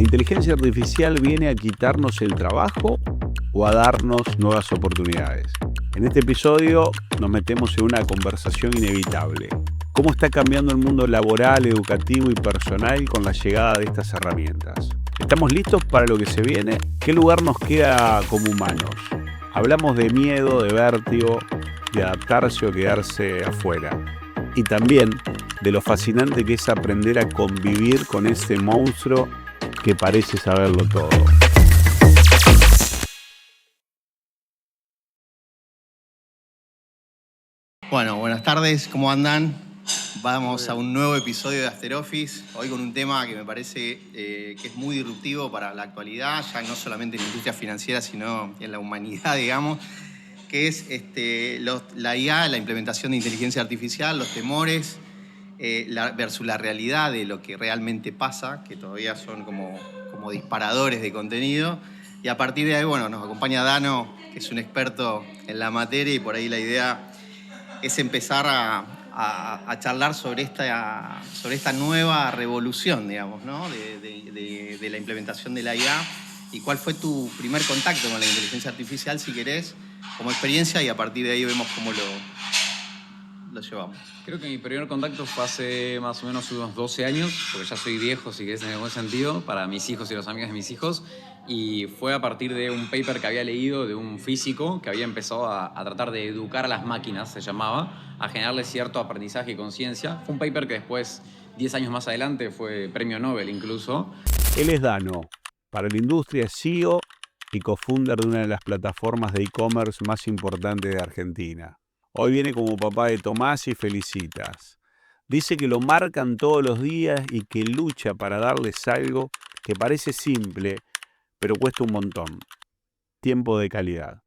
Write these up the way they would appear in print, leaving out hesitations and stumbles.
inteligencia artificial viene a quitarnos el trabajo o a darnos nuevas oportunidades? En este episodio nos metemos en una conversación inevitable. ¿Cómo está cambiando el mundo laboral, educativo y personal con la llegada de estas herramientas? ¿Estamos listos para lo que se viene? ¿Qué lugar nos queda como humanos? Hablamos de miedo, de vértigo, de adaptarse o quedarse afuera. Y también de lo fascinante que es aprender a convivir con ese monstruo que parece saberlo todo. Bueno, buenas tardes, ¿cómo andan? Vamos a un nuevo episodio de After Office, hoy con un tema que me parece que es muy disruptivo para la actualidad, ya no solamente en la industria financiera, sino en la humanidad, digamos, que es la IA, la implementación de inteligencia artificial, los temores versus la realidad de lo que realmente pasa, que todavía son como disparadores de contenido. Y a partir de ahí, bueno, nos acompaña Dano, que es un experto en la materia, y por ahí la idea es empezar a charlar sobre esta nueva revolución, digamos, ¿no? de la implementación de la IA. ¿Y cuál fue tu primer contacto con la inteligencia artificial, si querés, como experiencia? Y a partir de ahí vemos cómo lo llevamos. Creo que mi primer contacto fue hace más o menos unos 12 años, porque ya soy viejo, si querés, en algún sentido, para mis hijos y los amigos de mis hijos. Y fue a partir de un paper que había leído de un físico que había empezado a tratar de educar a las máquinas, se llamaba, a generarles cierto aprendizaje y conciencia. Fue un paper que después, 10 años más adelante, fue premio Nobel incluso. Él es Dano. Para la industria es CEO y cofounder de una de las plataformas de e-commerce más importantes de Argentina. Hoy viene como papá de Tomás y Felicitas. Dice que lo marcan todos los días y que lucha para darles algo que parece simple, pero cuesta un montón. Tiempo de calidad.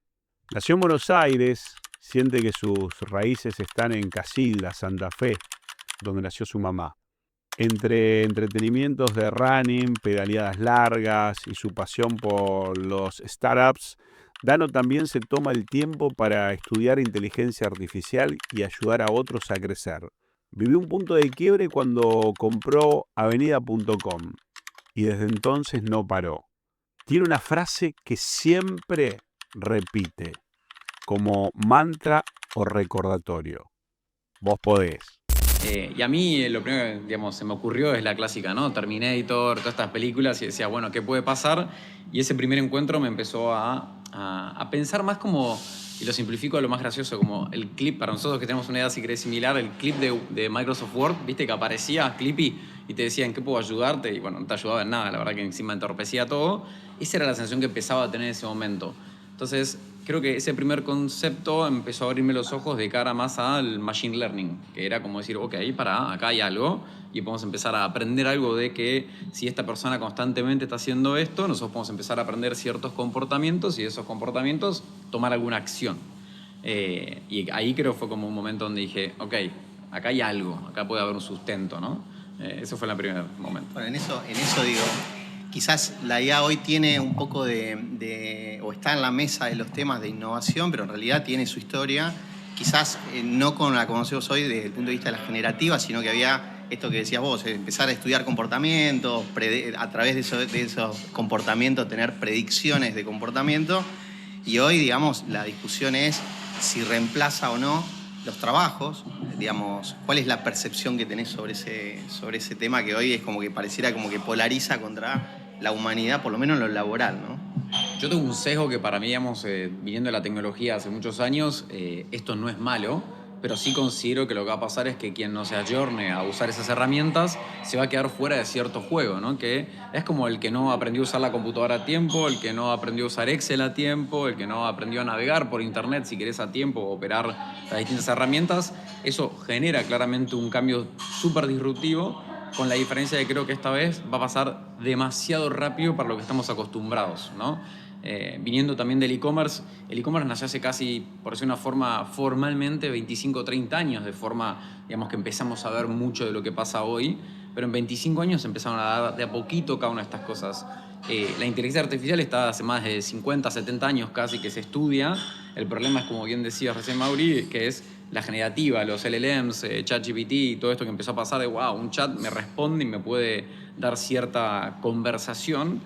Nació en Buenos Aires, siente que sus raíces están en Casilda, Santa Fe, donde nació su mamá. Entre entretenimientos de running, pedaleadas largas y su pasión por los startups, Dano también se toma el tiempo para estudiar inteligencia artificial y ayudar a otros a crecer. Vivió un punto de quiebre cuando compró Avenida.com y desde entonces no paró. Tiene una frase que siempre repite, como mantra o recordatorio. Vos podés. Y a mí lo primero que se me ocurrió es la clásica, ¿no? Terminator, todas estas películas, y decía, bueno, ¿qué puede pasar? Y ese primer encuentro me empezó a pensar más como, y lo simplifico a lo más gracioso, como el clip, para nosotros que tenemos una edad si querés similar, el clip de Microsoft Word, ¿viste? Que aparecía Clippy y te decía en qué puedo ayudarte, y bueno, no te ayudaba en nada, la verdad que encima entorpecía todo. Esa era la sensación que empezaba a tener en ese momento. Entonces, creo que ese primer concepto empezó a abrirme los ojos de cara más al machine learning, que era como decir, ok, acá hay algo y podemos empezar a aprender algo de que si esta persona constantemente está haciendo esto, nosotros podemos empezar a aprender ciertos comportamientos y de esos comportamientos tomar alguna acción. Y ahí creo que fue como un momento donde dije, ok, acá hay algo, acá puede haber un sustento, ¿no? Ese fue el primer momento. Bueno, en eso digo, quizás la IA hoy tiene un poco o está en la mesa de los temas de innovación, pero en realidad tiene su historia, quizás no como la conocemos hoy desde el punto de vista de la generativa, sino que había esto que decías vos, empezar a estudiar comportamientos, a través de esos comportamientos tener predicciones de comportamiento, y hoy, digamos, la discusión es si reemplaza o no los trabajos, digamos, ¿cuál es la percepción que tenés sobre ese tema que hoy es como que pareciera como que polariza contra la humanidad, por lo menos en lo laboral, ¿no? Yo tengo un sesgo que para mí, viniendo de la tecnología hace muchos años, esto no es malo, pero sí considero que lo que va a pasar es que quien no se ayorne a usar esas herramientas se va a quedar fuera de cierto juego, ¿no? Que es como el que no aprendió a usar la computadora a tiempo, el que no aprendió a usar Excel a tiempo, el que no aprendió a navegar por internet, si querés, a tiempo, operar las distintas herramientas. Eso genera claramente un cambio súper disruptivo, con la diferencia de que creo que esta vez va a pasar demasiado rápido para lo que estamos acostumbrados, ¿no? Viniendo también del e-commerce, el e-commerce nació hace casi, por decir una forma, formalmente 25 o 30 años, de forma, digamos, que empezamos a ver mucho de lo que pasa hoy, pero en 25 años empezaron a dar de a poquito cada una de estas cosas. La inteligencia artificial está hace más de 50, 70 años casi que se estudia. El problema es, como bien decía recién Mauri, que es la generativa, los LLMs, ChatGPT, todo esto que empezó a pasar de, wow, un chat me responde y me puede dar cierta conversación,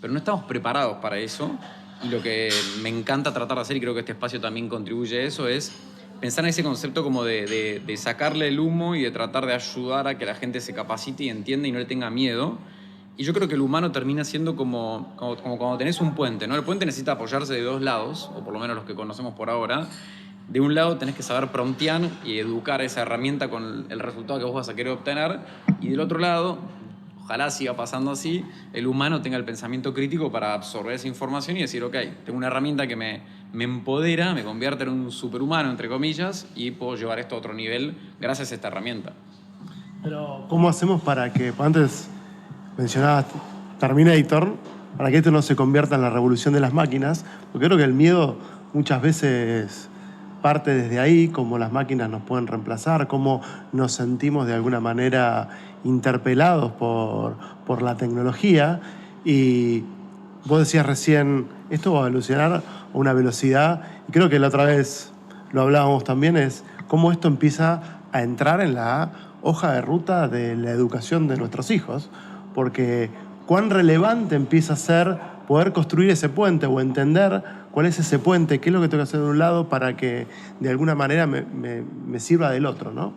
pero no estamos preparados para eso. Y lo que me encanta tratar de hacer, y creo que este espacio también contribuye a eso, es pensar en ese concepto como de sacarle el humo y de tratar de ayudar a que la gente se capacite y entienda y no le tenga miedo. Y yo creo que el humano termina siendo como cuando tenés un puente, ¿no? El puente necesita apoyarse de dos lados, o por lo menos los que conocemos por ahora. De un lado tenés que saber promptear y educar esa herramienta con el resultado que vos vas a querer obtener. Y del otro lado, ojalá siga pasando así, el humano tenga el pensamiento crítico para absorber esa información y decir, ok, tengo una herramienta que me empodera, me convierte en un superhumano, entre comillas, y puedo llevar esto a otro nivel gracias a esta herramienta. Pero, ¿cómo hacemos para que, antes mencionabas Terminator, para que esto no se convierta en la revolución de las máquinas? Porque creo que el miedo muchas veces parte desde ahí, cómo las máquinas nos pueden reemplazar, cómo nos sentimos de alguna manera interpelados por la tecnología. Y vos decías recién, esto va a evolucionar a una velocidad, y creo que la otra vez lo hablábamos también, es cómo esto empieza a entrar en la hoja de ruta de la educación de nuestros hijos, porque cuán relevante empieza a ser poder construir ese puente o entender cuál es ese puente, qué es lo que tengo que hacer de un lado para que de alguna manera me sirva del otro, ¿no?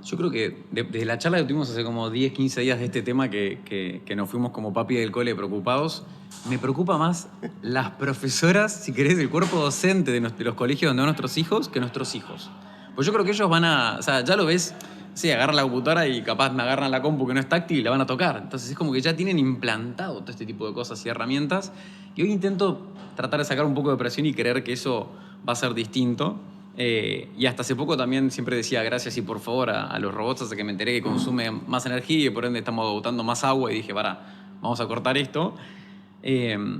Yo creo que desde la charla que tuvimos hace como 10, 15 días de este tema que nos fuimos como papi del cole preocupados, me preocupa más las profesoras, si querés, el cuerpo docente de los colegios donde van nuestros hijos que nuestros hijos. Pues yo creo que ellos van a... O sea, ya lo ves, sí, agarran la computadora y capaz me agarran la compu que no es táctil y la van a tocar. Entonces es como que ya tienen implantado todo este tipo de cosas y herramientas. Y hoy intento tratar de sacar un poco de presión y creer que eso va a ser distinto. Y hasta hace poco también siempre decía gracias y por favor a los robots, hasta que me enteré que consumen más energía y por ende estamos botando más agua y dije, vamos a cortar esto.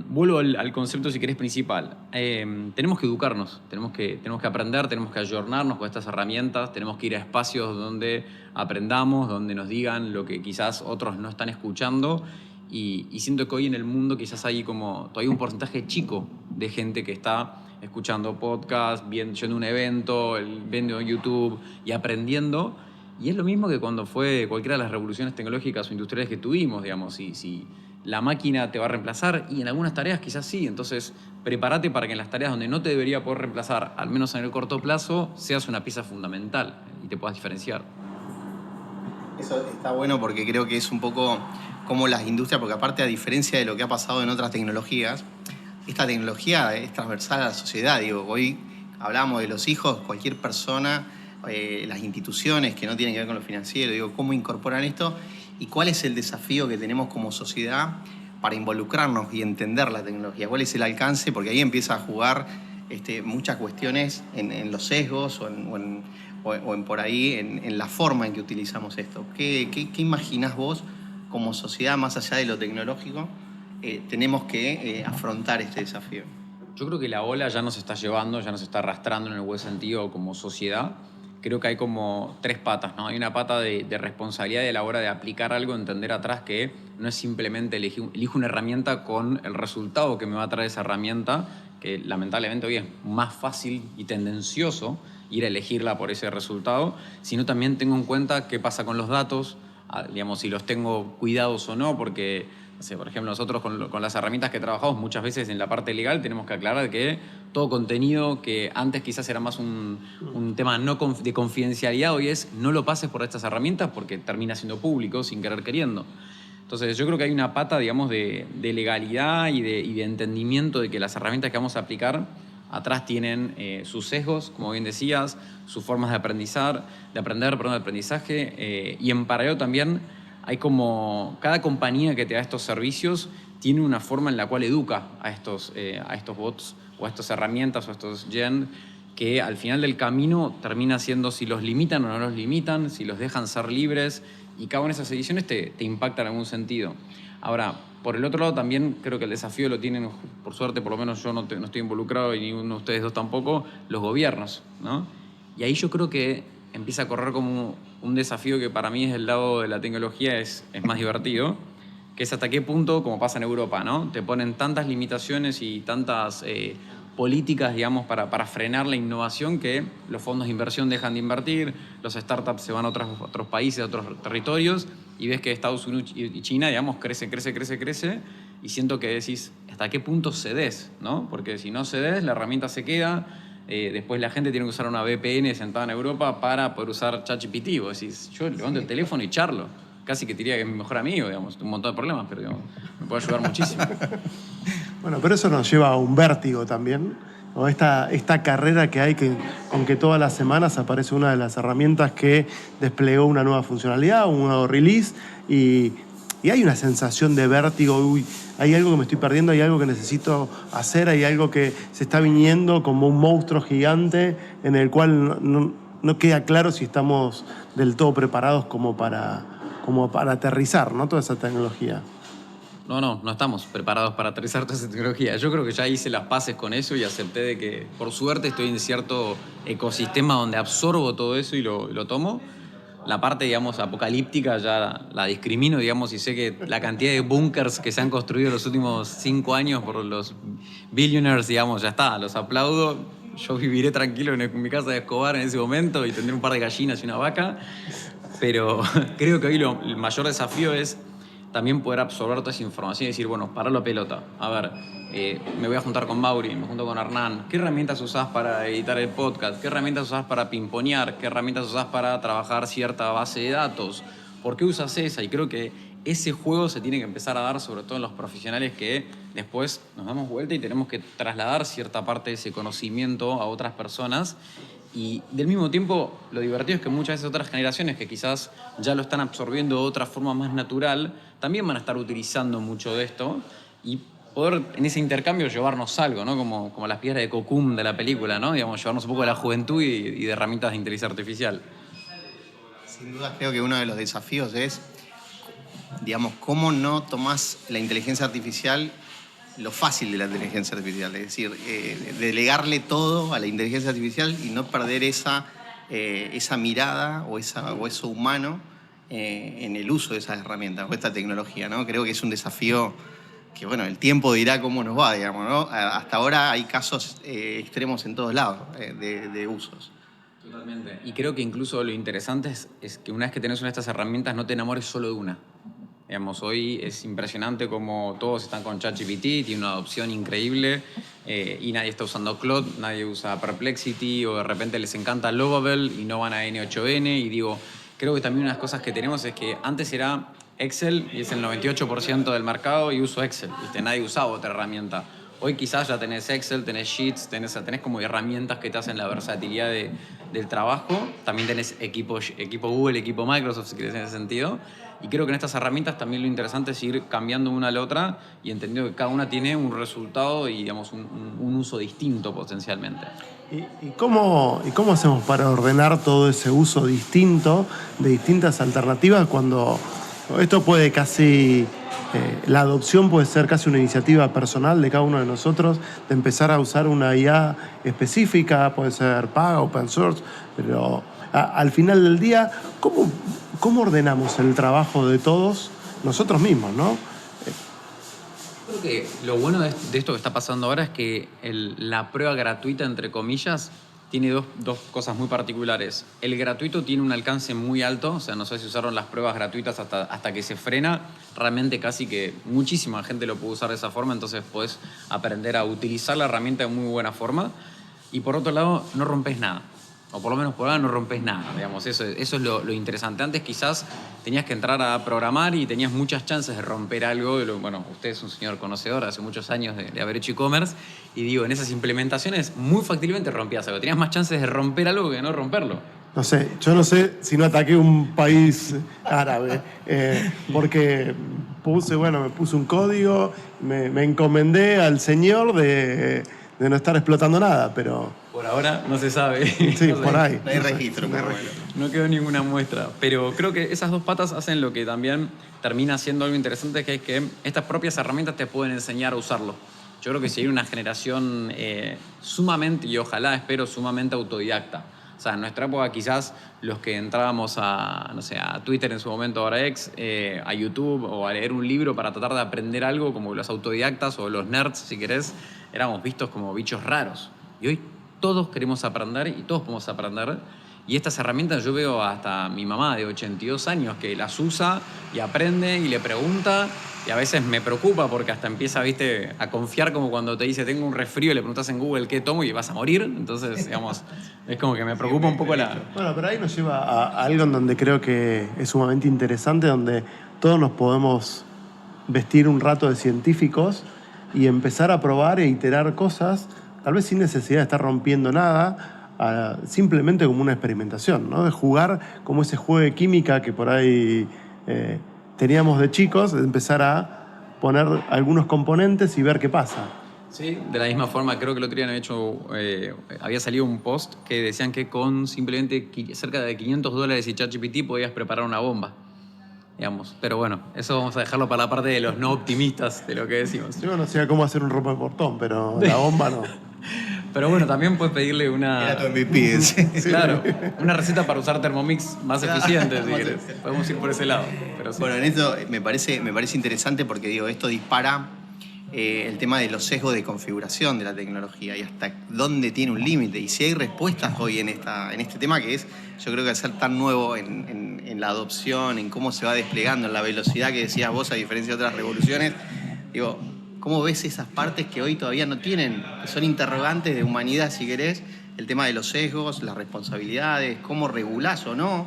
Vuelvo al concepto, si querés, principal. Tenemos que educarnos, tenemos que aprender, tenemos que ayornarnos con estas herramientas, tenemos que ir a espacios donde aprendamos, donde nos digan lo que quizás otros no están escuchando. Y siento que hoy en el mundo quizás hay como todavía un porcentaje chico de gente que está escuchando podcast, yendo a un evento, viendo YouTube y aprendiendo. Y es lo mismo que cuando fue cualquiera de las revoluciones tecnológicas o industriales que tuvimos, digamos. Si la máquina te va a reemplazar, y en algunas tareas quizás sí. Entonces, prepárate para que en las tareas donde no te debería poder reemplazar, al menos en el corto plazo, seas una pieza fundamental y te puedas diferenciar. Eso está bueno porque creo que es un poco como las industrias, porque aparte, a diferencia de lo que ha pasado en otras tecnologías, esta tecnología es transversal a la sociedad. Digo, hoy hablamos de los hijos, cualquier persona, las instituciones que no tienen que ver con lo financiero, digo, ¿cómo incorporan esto? ¿Y cuál es el desafío que tenemos como sociedad para involucrarnos y entender la tecnología? ¿Cuál es el alcance? Porque ahí empieza a jugar muchas cuestiones en los sesgos o en por ahí, en la forma en que utilizamos esto. ¿Qué imaginás vos como sociedad, más allá de lo tecnológico, tenemos que afrontar este desafío? Yo creo que la ola ya nos está llevando, ya nos está arrastrando en el buen sentido como sociedad. Creo que hay como tres patas, ¿no? Hay una pata de responsabilidad a la hora de aplicar algo, entender atrás que no es simplemente elijo una herramienta con el resultado que me va a traer esa herramienta, que lamentablemente hoy es más fácil y tendencioso ir a elegirla por ese resultado, sino también tengo en cuenta qué pasa con los datos, digamos, si los tengo cuidados o no, porque, no sé, por ejemplo, nosotros con las herramientas que trabajamos muchas veces en la parte legal tenemos que aclarar que todo contenido que antes quizás era más un tema de confidencialidad, hoy es no lo pases por estas herramientas porque termina siendo público sin querer queriendo. Entonces yo creo que hay una pata, digamos, de legalidad y de entendimiento de que las herramientas que vamos a aplicar atrás tienen sus sesgos, como bien decías, sus formas de aprender, de aprendizaje, y en paralelo también hay como cada compañía que te da estos servicios tiene una forma en la cual educa a estos bots o a estas herramientas o a estos gen, que al final del camino termina siendo si los limitan o no los limitan, si los dejan ser libres, y cada una de esas ediciones te impacta en algún sentido. Ahora, por el otro lado también creo que el desafío lo tienen, por suerte, por lo menos yo no estoy involucrado y ninguno de ustedes dos tampoco, los gobiernos, ¿no? Y ahí yo creo que empieza a correr como un desafío que para mí es el lado de la tecnología es más divertido, que es hasta qué punto, como pasa en Europa, ¿no? Te ponen tantas limitaciones y tantas políticas, digamos, para frenar la innovación que los fondos de inversión dejan de invertir, los startups se van a otros países, a otros territorios, y ves que Estados Unidos y China, digamos, crece, y siento que decís, ¿hasta qué punto cedes? ¿No? Porque si no cedes, la herramienta se queda, después la gente tiene que usar una VPN sentada en Europa para poder usar ChatGPT. Vos decís, yo levanto el teléfono y charlo. Casi que te diría que es mi mejor amigo, digamos, un montón de problemas, pero digamos, me puede ayudar muchísimo. Bueno, pero eso nos lleva a un vértigo también, ¿no? Esta carrera que hay, con que todas las semanas aparece una de las herramientas que desplegó una nueva funcionalidad, un nuevo release, y hay una sensación de vértigo. Uy, hay algo que me estoy perdiendo, hay algo que necesito hacer, hay algo que se está viniendo como un monstruo gigante en el cual no queda claro si estamos del todo preparados como para aterrizar, ¿no? Toda esa tecnología. No estamos preparados para aterrizar toda esa tecnología. Yo creo que ya hice las paces con eso y acepté de que, por suerte, estoy en cierto ecosistema donde absorbo todo eso y lo tomo. La parte, digamos, apocalíptica ya la discrimino, digamos, y sé que la cantidad de búnkers que se han construido en los últimos 5 años por los billionaires, digamos, ya está, los aplaudo. Yo viviré tranquilo en mi casa de Escobar en ese momento y tendré un par de gallinas y una vaca. Pero creo que hoy el mayor desafío es también poder absorber toda esa información y decir, bueno, pará la pelota. A ver, me voy a juntar con Mauri, me junto con Hernán. ¿Qué herramientas usás para editar el podcast? ¿Qué herramientas usás para pimponear? ¿Qué herramientas usás para trabajar cierta base de datos? ¿Por qué usas esa? Y creo que ese juego se tiene que empezar a dar, sobre todo en los profesionales, que después nos damos vuelta y tenemos que trasladar cierta parte de ese conocimiento a otras personas. Y del mismo tiempo, lo divertido es que muchas veces otras generaciones que quizás ya lo están absorbiendo de otra forma más natural, también van a estar utilizando mucho de esto y poder en ese intercambio llevarnos algo, ¿no? Como las piedras de Cocoon de la película, ¿no? Digamos, llevarnos un poco de la juventud y de herramientas de inteligencia artificial. Sin duda creo que uno de los desafíos es, digamos, cómo no tomás la inteligencia artificial, lo fácil de la inteligencia artificial, es decir, delegarle todo a la inteligencia artificial y no perder esa mirada o eso humano en el uso de esas herramientas o esta tecnología, ¿no? Creo que es un desafío que, bueno, el tiempo dirá cómo nos va, digamos, ¿no? Hasta ahora hay casos extremos en todos lados de usos. Totalmente. Y creo que incluso lo interesante es que una vez que tenés una de estas herramientas no te enamores solo de una. Digamos, hoy es impresionante como todos están con ChatGPT, tiene una adopción increíble y nadie está usando Claude, nadie usa Perplexity o de repente les encanta Lovable y no van a N8N. Y digo, creo que también una de las cosas que tenemos es que antes era Excel y es el 98% del mercado y uso Excel, ¿viste? Nadie usaba otra herramienta. Hoy quizás ya tenés Excel, tenés Sheets, tenés como herramientas que te hacen la versatilidad del trabajo. También tenés equipo Google, equipo Microsoft, si querés, en ese sentido. Y creo que en estas herramientas también lo interesante es ir cambiando una a la otra y entendiendo que cada una tiene un resultado y, digamos, un uso distinto potencialmente. ¿Y cómo hacemos para ordenar todo ese uso distinto de distintas alternativas cuando esto puede casi... la adopción puede ser casi una iniciativa personal de cada uno de nosotros, de empezar a usar una IA específica, puede ser paga, open source, pero al final del día, ¿cómo ordenamos el trabajo de todos nosotros mismos, ¿no? Creo que lo bueno de esto que está pasando ahora es que la prueba gratuita, entre comillas, tiene dos cosas muy particulares. El gratuito tiene un alcance muy alto, o sea, no sé si usaron las pruebas gratuitas hasta que se frena. Realmente casi que muchísima gente lo puede usar de esa forma, entonces podés aprender a utilizar la herramienta de muy buena forma. Y por otro lado, no rompes nada. O por lo menos por ahora no rompes nada, digamos. Eso es lo interesante. Antes quizás tenías que entrar a programar y tenías muchas chances de romper algo. Bueno, usted es un señor conocedor, hace muchos años de haber hecho e-commerce. Y digo, en esas implementaciones muy factiblemente rompías algo. Tenías más chances de romper algo que de no romperlo. No sé, yo no sé si no ataqué un país árabe, porque me puse un código, me encomendé al señor de no estar explotando nada, pero... Por ahora no se sabe. Sí, no por ahí. No hay registro. No quedó ninguna muestra. Pero creo que esas dos patas hacen lo que también termina siendo algo interesante, que es que estas propias herramientas te pueden enseñar a usarlo. Yo creo que si hay una generación sumamente, y ojalá espero, sumamente autodidacta. O sea, en nuestra época quizás los que entrábamos a, no sé, a Twitter en su momento, ahora X, a YouTube o a leer un libro para tratar de aprender algo, como los autodidactas o los nerds, si querés, éramos vistos como bichos raros. Y hoy todos queremos aprender y todos podemos aprender. Y estas herramientas yo veo hasta mi mamá de 82 años que las usa y aprende y le pregunta. Y a veces me preocupa porque hasta empieza, viste, a confiar como cuando te dice tengo un resfrío y le preguntas en Google qué tomo y vas a morir. Entonces, digamos, es como que me preocupa un poco la... Bueno, pero ahí nos lleva a algo en donde creo que es sumamente interesante, donde todos nos podemos vestir un rato de científicos y empezar a probar e iterar cosas, tal vez sin necesidad de estar rompiendo nada, simplemente como una experimentación, ¿no? De jugar como ese juego de química que por ahí teníamos de chicos, de empezar a poner algunos componentes y ver qué pasa. Sí, de la misma forma, creo que el otro día había salido un post que decían que con simplemente cerca de $500 y ChatGPT podías preparar una bomba, digamos. Pero bueno, eso vamos a dejarlo para la parte de los no optimistas de lo que decimos. Yo no sé cómo hacer un rompeportón, pero la bomba no. Pero bueno, también puedes pedirle una... Era tu MVP, sí. Claro, una receta para usar Thermomix más eficiente, si querés. Podemos ir por ese lado. Pero sí. Bueno, en esto me parece interesante porque digo, esto dispara el tema de los sesgos de configuración de la tecnología y hasta dónde tiene un límite. Y si hay respuestas hoy en este tema que es, yo creo que al ser tan nuevo en la adopción, en cómo se va desplegando, en la velocidad que decías vos, a diferencia de otras revoluciones, digo, ¿cómo ves esas partes que hoy todavía no tienen, que son interrogantes de humanidad, si querés? El tema de los sesgos, las responsabilidades, cómo regulás o no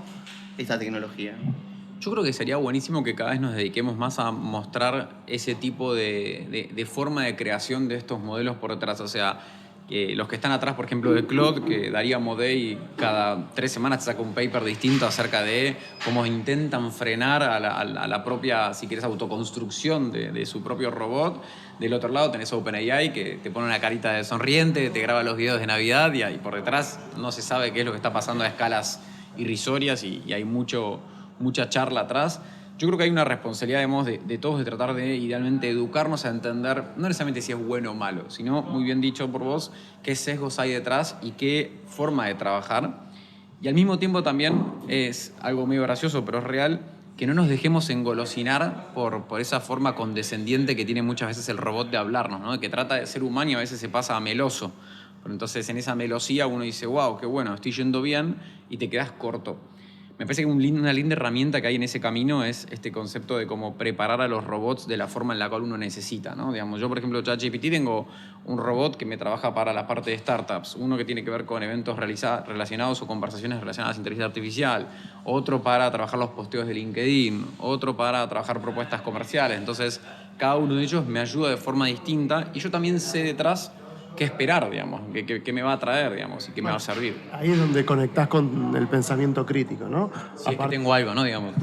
esta tecnología. Yo creo que sería buenísimo que cada vez nos dediquemos más a mostrar ese tipo de forma de creación de estos modelos por detrás. O sea, los que están atrás, por ejemplo, de Claude, que Darío Amodei cada 3 semanas te saca un paper distinto acerca de cómo intentan frenar a la propia, si querés, autoconstrucción de su propio robot. Del otro lado tenés OpenAI, que te pone una carita de sonriente, te graba los videos de Navidad y por detrás no se sabe qué es lo que está pasando a escalas irrisorias y hay mucha charla atrás. Yo creo que hay una responsabilidad de todos de tratar de idealmente educarnos a entender, no necesariamente si es bueno o malo, sino, muy bien dicho por vos, qué sesgos hay detrás y qué forma de trabajar. Y al mismo tiempo también es algo medio gracioso, pero es real, que no nos dejemos engolosinar por esa forma condescendiente que tiene muchas veces el robot de hablarnos, ¿no? Que trata de ser humano y a veces se pasa a meloso. Pero entonces en esa melosía uno dice, wow, qué bueno, estoy yendo bien, y te quedas corto. Me parece que una linda herramienta que hay en ese camino es este concepto de cómo preparar a los robots de la forma en la cual uno necesita, ¿no? Digamos, yo, por ejemplo, ChatGPT tengo un robot que me trabaja para la parte de startups, uno que tiene que ver con eventos relacionados o conversaciones relacionadas a inteligencia artificial, otro para trabajar los posteos de LinkedIn, otro para trabajar propuestas comerciales. Entonces, cada uno de ellos me ayuda de forma distinta y yo también sé detrás qué esperar, digamos, qué me va a traer, digamos, y qué me va a servir. Ahí es donde conectás con el pensamiento crítico, ¿no? Sí, es que tengo algo, ¿no? Digamos.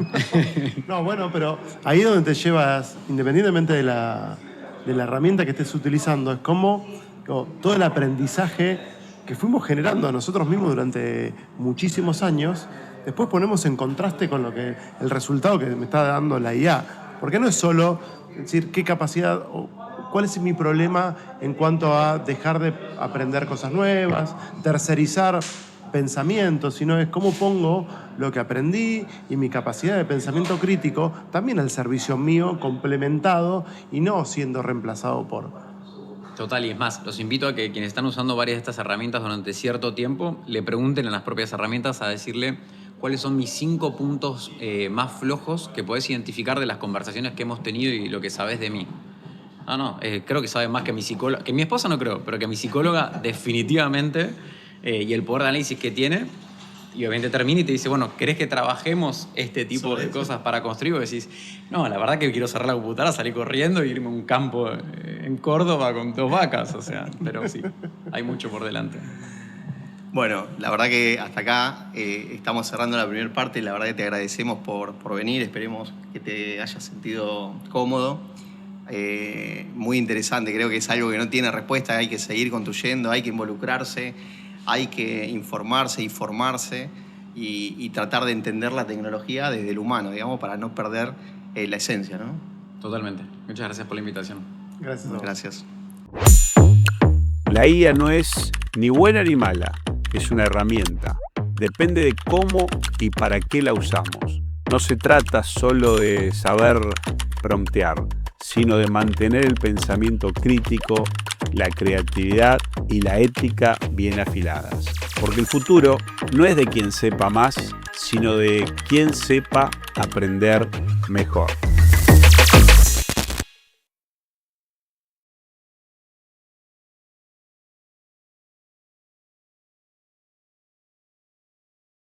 No, bueno, pero ahí es donde te llevas, independientemente de la herramienta que estés utilizando, es como todo el aprendizaje que fuimos generando nosotros mismos durante muchísimos años, después ponemos en contraste con el resultado que me está dando la IA. Porque no es solo decir qué capacidad... ¿Cuál es mi problema en cuanto a dejar de aprender cosas nuevas, tercerizar pensamientos, sino es cómo pongo lo que aprendí y mi capacidad de pensamiento crítico también al servicio mío, complementado y no siendo reemplazado por... Total, y es más, los invito a que quienes están usando varias de estas herramientas durante cierto tiempo le pregunten a las propias herramientas a decirle cuáles son mis 5 puntos más flojos que podés identificar de las conversaciones que hemos tenido y lo que sabés de mí. Creo que sabe más que mi psicóloga, que mi esposa no creo, pero que mi psicóloga definitivamente, y el poder de análisis que tiene, y obviamente termina y te dice, bueno, ¿querés que trabajemos este tipo de cosas para construir? Y decís, no, la verdad que quiero cerrar la computadora, salir corriendo e irme a un campo en Córdoba con 2 vacas, o sea, pero sí, hay mucho por delante. Bueno, la verdad que hasta acá estamos cerrando la primera parte, la verdad que te agradecemos por venir, esperemos que te hayas sentido cómodo. Muy interesante, creo que es algo que no tiene respuesta, hay que seguir construyendo, hay que involucrarse, hay que informarse y formarse y tratar de entender la tecnología desde el humano, digamos, para no perder la esencia, ¿no? Totalmente. Muchas gracias por la invitación. Gracias. Gracias. La IA no es ni buena ni mala, es una herramienta. Depende de cómo y para qué la usamos. No se trata solo de saber promptear, sino de mantener el pensamiento crítico, la creatividad y la ética bien afiladas. Porque el futuro no es de quien sepa más, sino de quien sepa aprender mejor.